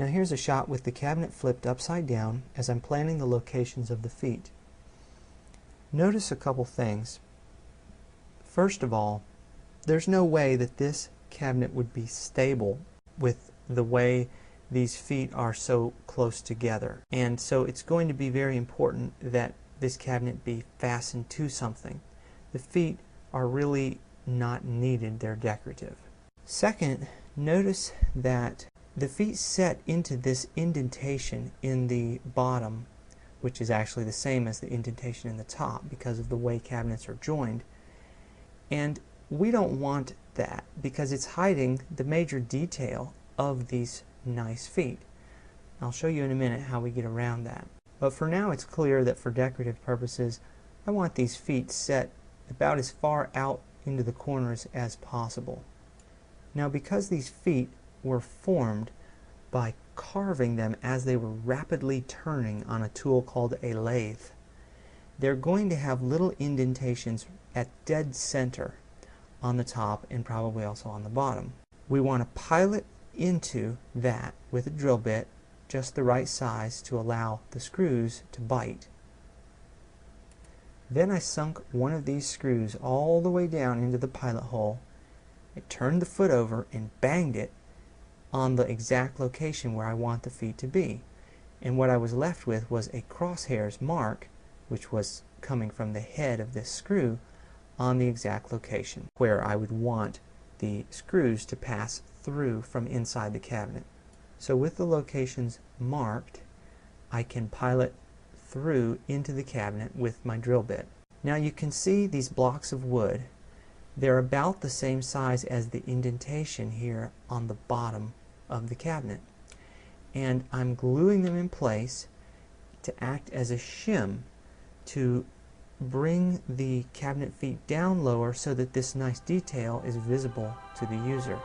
Now here's a shot with the cabinet flipped upside down as I'm planning the locations of the feet. Notice a couple things. First of all, there's no way that this cabinet would be stable with the way these feet are so close together. And so it's going to be very important that this cabinet be fastened to something. The feet are really not needed, they're decorative. Second, notice that the feet set into this indentation in the bottom, which is actually the same as the indentation in the top because of the way cabinets are joined. And we don't want that because it's hiding the major detail of these nice feet. I'll show you in a minute how we get around that. But for now it's clear that for decorative purposes I want these feet set about as far out into the corners as possible. Now because these feet were formed by carving them as they were rapidly turning on a tool called a lathe, they're going to have little indentations at dead center on the top and probably also on the bottom. We want to pilot into that with a drill bit just the right size to allow the screws to bite. Then I sunk one of these screws all the way down into the pilot hole. I turned the foot over and banged it on the exact location where I want the feet to be. And what I was left with was a crosshairs mark, which was coming from the head of this screw, on the exact location where I would want the screws to pass through from inside the cabinet. So with the locations marked, I can pilot through into the cabinet with my drill bit. Now you can see these blocks of wood. They're about the same size as the indentation here on the bottom of the cabinet. And I'm gluing them in place to act as a shim to bring the cabinet feet down lower so that this nice detail is visible to the user.